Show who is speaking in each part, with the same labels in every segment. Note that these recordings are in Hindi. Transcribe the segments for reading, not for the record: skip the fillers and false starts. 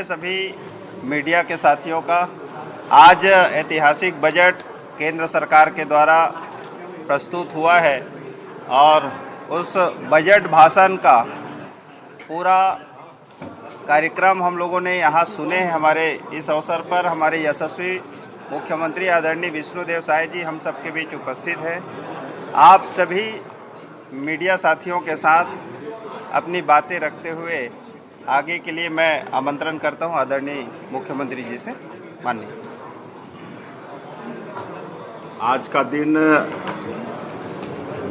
Speaker 1: सभी मीडिया के साथियों का आज ऐतिहासिक बजट केंद्र सरकार के द्वारा प्रस्तुत हुआ है और उस बजट भाषण का पूरा कार्यक्रम हम लोगों ने यहाँ सुने हैं। हमारे इस अवसर पर हमारे यशस्वी मुख्यमंत्री आदरणीय विष्णुदेव साय जी हम सबके बीच उपस्थित हैं। आप सभी मीडिया साथियों के साथ अपनी बातें रखते हुए आगे के लिए मैं आमंत्रण करता हूं आदरणीय मुख्यमंत्री जी से। माननीय,
Speaker 2: आज का दिन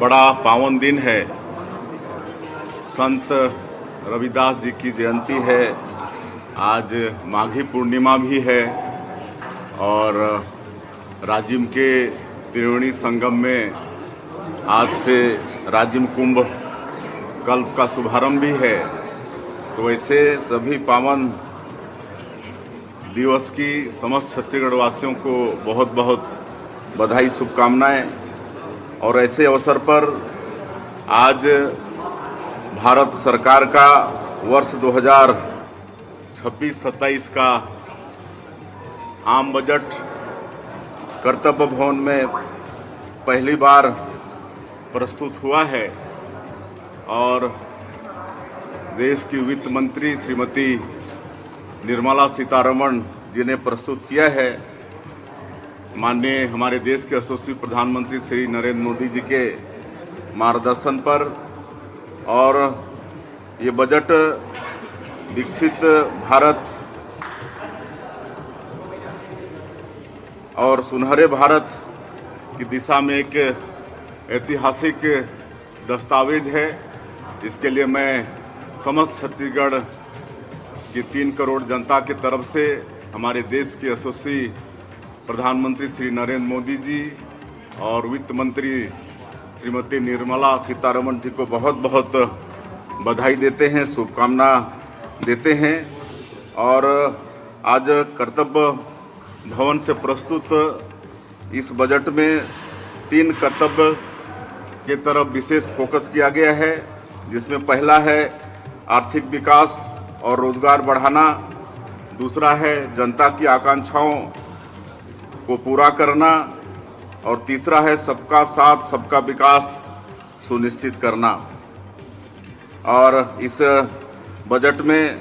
Speaker 2: बड़ा पावन दिन है। संत रविदास जी की जयंती है। आज माघी पूर्णिमा भी है और राजिम के त्रिवेणी संगम में आज से राजिम कुंभ कल्प का शुभारंभ भी है। तो वैसे सभी पावन दिवस की समस्त छत्तीसगढ़ वासियों को बहुत बहुत बधाई, शुभकामनाएं। और ऐसे अवसर पर आज भारत सरकार का वर्ष 2026-27 का आम बजट कर्तव्य भवन में पहली बार प्रस्तुत हुआ है और देश की वित्त मंत्री श्रीमती निर्मला सीतारमण जी ने प्रस्तुत किया है। माननीय हमारे देश के यशस्वी प्रधानमंत्री श्री नरेंद्र मोदी जी के मार्गदर्शन पर। और ये बजट विकसित भारत और सुनहरे भारत की दिशा में एक ऐतिहासिक दस्तावेज है। इसके लिए मैं समस्त छत्तीसगढ़ की 3 करोड़ जनता की तरफ से हमारे देश के यशस्वी प्रधानमंत्री श्री नरेंद्र मोदी जी और वित्त मंत्री श्रीमती निर्मला सीतारमण जी को बहुत बहुत बधाई देते हैं, शुभकामना देते हैं। और आज कर्तव्य भवन से प्रस्तुत इस बजट में 3 कर्तव्य के तरफ विशेष फोकस किया गया है, जिसमें पहला है आर्थिक विकास और रोजगार बढ़ाना, दूसरा है जनता की आकांक्षाओं को पूरा करना और तीसरा है सबका साथ सबका विकास सुनिश्चित करना। और इस बजट में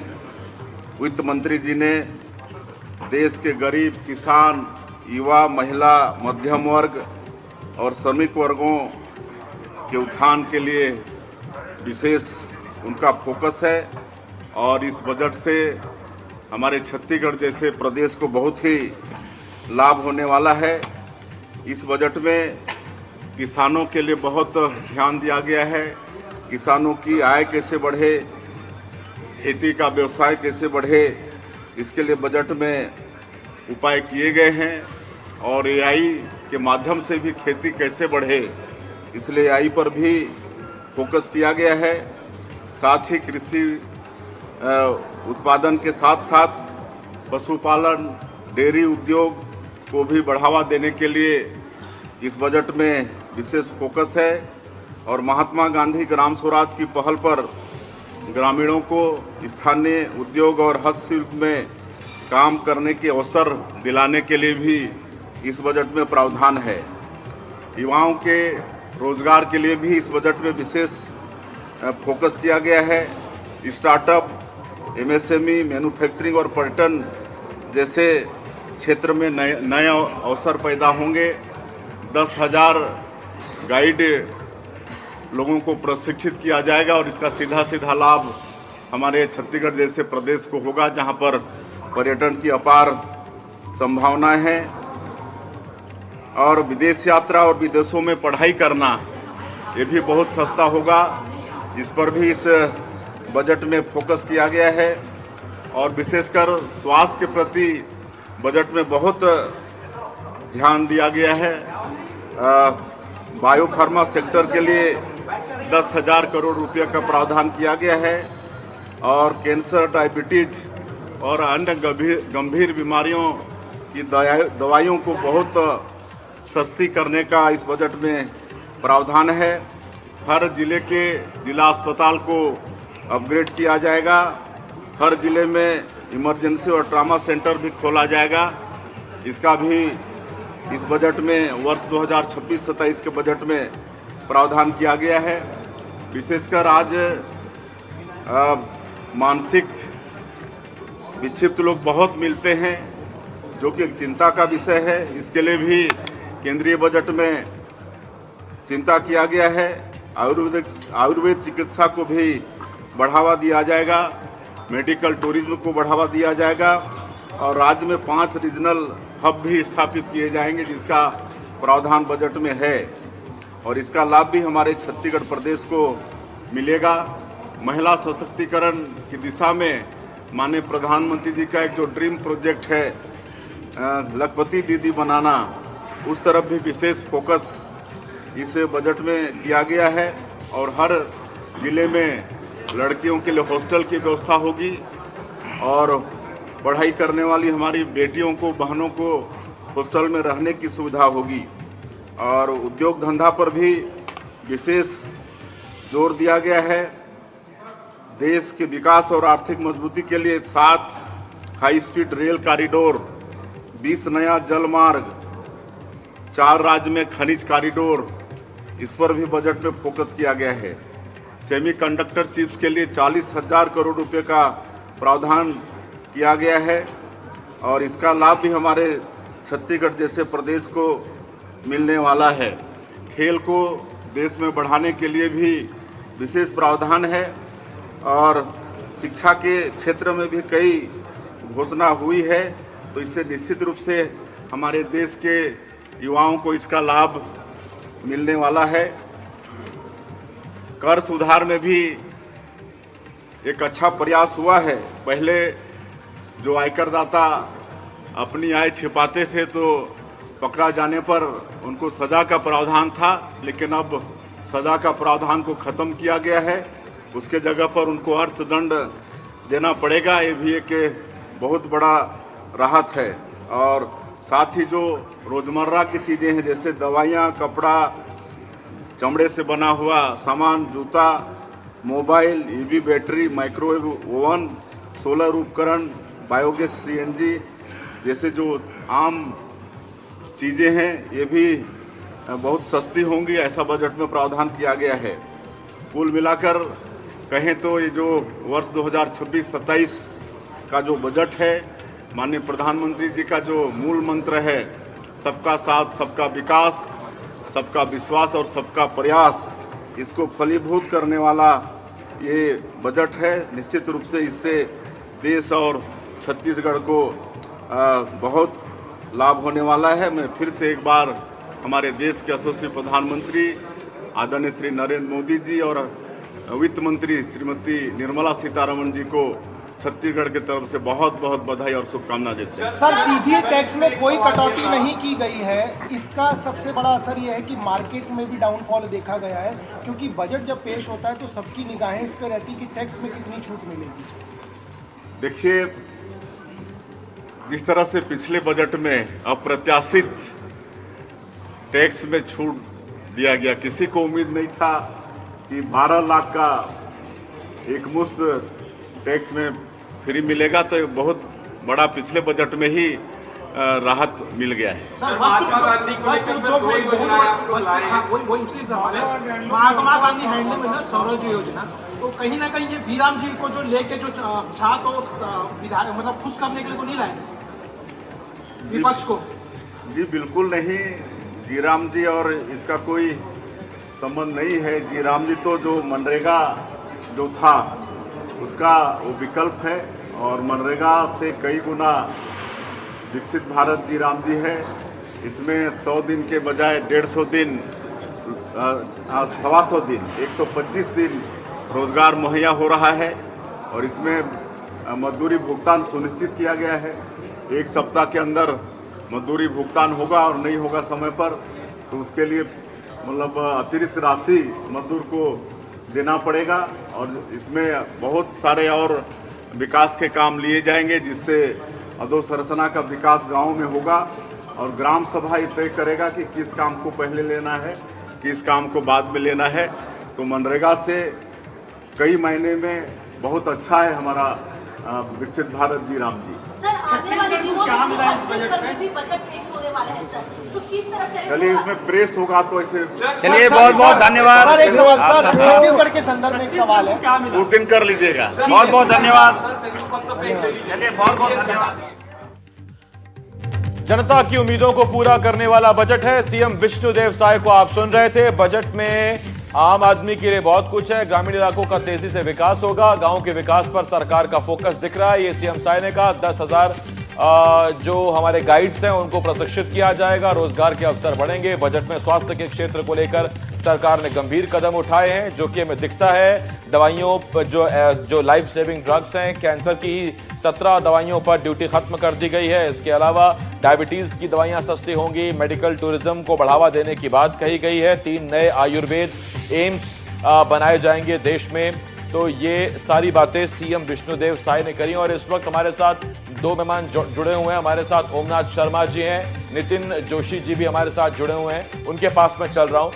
Speaker 2: वित्त मंत्री जी ने देश के गरीब, किसान, युवा, महिला, मध्यम वर्ग और श्रमिक वर्गों के उत्थान के लिए विशेष उनका फोकस है। और इस बजट से हमारे छत्तीसगढ़ जैसे प्रदेश को बहुत ही लाभ होने वाला है। इस बजट में किसानों के लिए बहुत ध्यान दिया गया है। किसानों की आय कैसे बढ़े, खेती का व्यवसाय कैसे बढ़े, इसके लिए बजट में उपाय किए गए हैं। और एआई के माध्यम से भी खेती कैसे बढ़े, इसलिए एआई पर भी फोकस किया गया है। साथ ही कृषि उत्पादन के साथ साथ पशुपालन, डेयरी उद्योग को भी बढ़ावा देने के लिए इस बजट में विशेष फोकस है। और महात्मा गांधी ग्राम स्वराज की पहल पर ग्रामीणों को स्थानीय उद्योग और हस्तशिल्प में काम करने के अवसर दिलाने के लिए भी इस बजट में प्रावधान है। युवाओं के रोजगार के लिए भी इस बजट में विशेष फोकस किया गया है। स्टार्टअप, एमएसएमई, मैन्युफैक्चरिंग और पर्यटन जैसे क्षेत्र में नए अवसर पैदा होंगे। 10,000 गाइड लोगों को प्रशिक्षित किया जाएगा और इसका सीधा सीधा लाभ हमारे छत्तीसगढ़ जैसे प्रदेश को होगा, जहां पर पर्यटन की अपार संभावनाएं हैं। और विदेश यात्रा और विदेशों में पढ़ाई करना ये भी बहुत सस्ता होगा। इस पर भी इस बजट में फोकस किया गया है। और विशेषकर स्वास्थ्य के प्रति बजट में बहुत ध्यान दिया गया है। बायोफार्मा सेक्टर के लिए 10,000 करोड़ रुपये का प्रावधान किया गया है। और कैंसर, डायबिटीज और अन्य गंभीर बीमारियों की दवाइयों को बहुत सस्ती करने का इस बजट में प्रावधान है। हर जिले के जिला अस्पताल को अपग्रेड किया जाएगा। हर जिले में इमरजेंसी और ट्रामा सेंटर भी खोला जाएगा। इसका भी इस बजट में वर्ष 2026-27 के बजट में प्रावधान किया गया है। विशेषकर आज मानसिक विक्षिप्त लोग बहुत मिलते हैं, जो कि एक चिंता का विषय है। इसके लिए भी केंद्रीय बजट में चिंता किया गया है। आयुर्वेद चिकित्सा को भी बढ़ावा दिया जाएगा, मेडिकल टूरिज्म को बढ़ावा दिया जाएगा और राज्य में 5 रीजनल हब भी स्थापित किए जाएंगे, जिसका प्रावधान बजट में है और इसका लाभ भी हमारे छत्तीसगढ़ प्रदेश को मिलेगा। महिला सशक्तिकरण की दिशा में माननीय प्रधानमंत्री जी का एक जो ड्रीम प्रोजेक्ट है लखपति दीदी बनाना, उस तरफ भी विशेष फोकस इस बजट में किया गया है और हर जिले में लड़कियों के लिए हॉस्टल की व्यवस्था होगी और पढ़ाई करने वाली हमारी बेटियों को, बहनों को हॉस्टल में रहने की सुविधा होगी और उद्योग धंधा पर भी विशेष जोर दिया गया है। देश के विकास और आर्थिक मजबूती के लिए 7 हाई स्पीड रेल कॉरिडोर, 20 नया जल मार्ग, 4 राज्य में खनिज कॉरिडोर, इस पर भी बजट में फोकस किया गया है। सेमीकंडक्टर चिप्स के लिए 40,000 करोड़ रुपए का प्रावधान किया गया है और इसका लाभ भी हमारे छत्तीसगढ़ जैसे प्रदेश को मिलने वाला है। खेल को देश में बढ़ाने के लिए भी विशेष प्रावधान है और शिक्षा के क्षेत्र में भी कई घोषणा हुई है, तो इससे निश्चित रूप से हमारे देश के युवाओं को इसका लाभ मिलने वाला है। कर सुधार में भी एक अच्छा प्रयास हुआ है। पहले जो आयकरदाता अपनी आय छिपाते थे तो पकड़ा जाने पर उनको सज़ा का प्रावधान था, लेकिन अब सज़ा का प्रावधान को ख़त्म किया गया है। उसके जगह पर उनको अर्थदंड देना पड़ेगा। ये भी एक बहुत बड़ा राहत है और साथ ही जो रोज़मर्रा की चीज़ें हैं जैसे दवाइयाँ, कपड़ा, चमड़े से बना हुआ सामान, जूता, mobile, EV battery, microwave oven, solar उपकरण, बायोगैस, सीएनजी जैसे जो आम चीज़ें हैं, ये भी बहुत सस्ती होंगी, ऐसा बजट में प्रावधान किया गया है। कुल मिलाकर कहें तो ये जो वर्ष 2026-27 का जो बजट है, माननीय प्रधानमंत्री जी का जो मूल मंत्र है, सबका साथ, सबका विकास, सबका विश्वास और सबका प्रयास, इसको फलीभूत करने वाला ये बजट है। निश्चित रूप से इससे देश और छत्तीसगढ़ को बहुत लाभ होने वाला है। मैं फिर से एक बार हमारे देश के यशस्वी प्रधानमंत्री आदरणीय श्री नरेंद्र मोदी जी और वित्त मंत्री श्रीमती निर्मला सीतारमण जी को छत्तीसगढ़ की तरफ से बहुत बहुत बधाई और शुभकामना देते हैं।
Speaker 3: सर, सीधे टैक्स में कोई कटौती नहीं की गई है। इसका सबसे बड़ा असर यह है कि मार्केट में भी डाउनफॉल देखा गया है, क्योंकि बजट जब पेश होता है तो सबकी निगाहें इस पर रहती कि टैक्स में कितनी छूट मिलेगी।
Speaker 2: देखिए, जिस तरह से पिछले बजट में अप्रत्याशित टैक्स में छूट दिया गया, किसी को उम्मीद नहीं था कि 12 लाख का एक मुश्त टैक्स में फ्री मिलेगा, तो बहुत बड़ा पिछले बजट में ही राहत मिल गया है।
Speaker 3: महात्मा गांधी हैंडलूम में स्वरोजगार योजना, तो कहीं ना कहीं ये भीराम जी को जो लेके जो छा तो विधायक मतलब खुश करने के लिए तो नहीं लाए विपक्ष को?
Speaker 2: जी बिल्कुल नहीं, जीराम जी और इसका कोई संबंध नहीं है। जीराम जी तो जो मनरेगा जो था उसका वो विकल्प है और मनरेगा से कई गुना विकसित भारत जीराम जी है। इसमें 100 दिन के बजाय 150 दिन, 125 दिन, 125 दिन रोजगार मुहैया हो रहा है और इसमें मजदूरी भुगतान सुनिश्चित किया गया है। 1 सप्ताह के अंदर मजदूरी भुगतान होगा और नहीं होगा समय पर तो उसके लिए मतलब अतिरिक्त राशि मजदूर को देना पड़ेगा और इसमें बहुत सारे और विकास के काम लिए जाएंगे, जिससे अधोसंरचना का विकास गांव में होगा और ग्राम सभा ये तय करेगा कि किस काम को पहले लेना है, किस काम को बाद में लेना है। तो मनरेगा से कई महीने में बहुत अच्छा है हमारा विकसित भारत जी राम जी।
Speaker 4: सर आने वाले दिनों में छत्तीसगढ़ बजट पेश होने वाला है सर, तो किस तरह से
Speaker 2: चलिए इसमें प्रेस होगा तो ऐसे
Speaker 1: चलिए बहुत बहुत धन्यवाद।
Speaker 3: सर एक सवाल
Speaker 1: आप
Speaker 3: सर,
Speaker 1: सबका
Speaker 3: छत्तीसगढ़ के संदर्भ में एक सवाल है।
Speaker 2: उस दिन कर लीजिएगा।
Speaker 1: बहुत बहुत धन्यवाद। चलिए बहुत बहुत धन्यवाद।
Speaker 5: जनता की उम्मीदों को पूरा करने वाला बजट है। सीएम विष्णुदेव साय को आप सुन रहे थे। बजट में आम आदमी के लिए बहुत कुछ है। ग्रामीण इलाकों का तेजी से विकास होगा। गांव के विकास पर सरकार का फोकस दिख रहा है। ये सीएम साय ने कहा। 10,000 जो हमारे गाइड्स हैं उनको प्रशिक्षित किया जाएगा। रोजगार के अवसर बढ़ेंगे। बजट में स्वास्थ्य के क्षेत्र को लेकर सरकार ने गंभीर कदम उठाए हैं, जो कि हमें दिखता है। दवाइयों जो लाइफ सेविंग ड्रग्स हैं, कैंसर की 17 दवाइयों पर ड्यूटी खत्म कर दी गई है। इसके अलावा डायबिटीज की दवाइयां सस्ती होंगी। मेडिकल टूरिज्म को बढ़ावा देने की बात कही गई है। 3 नए आयुर्वेद एम्स बनाए जाएंगे देश में। तो ये सारी बातें सीएम विष्णुदेव साय ने करी। और इस वक्त हमारे साथ 2 मेहमान जुड़े हुए हैं। हमारे साथ ओमनाथ शर्मा जी हैं, नितिन जोशी जी भी हमारे साथ जुड़े हुए हैं। उनके पास मैं चल रहा हूं।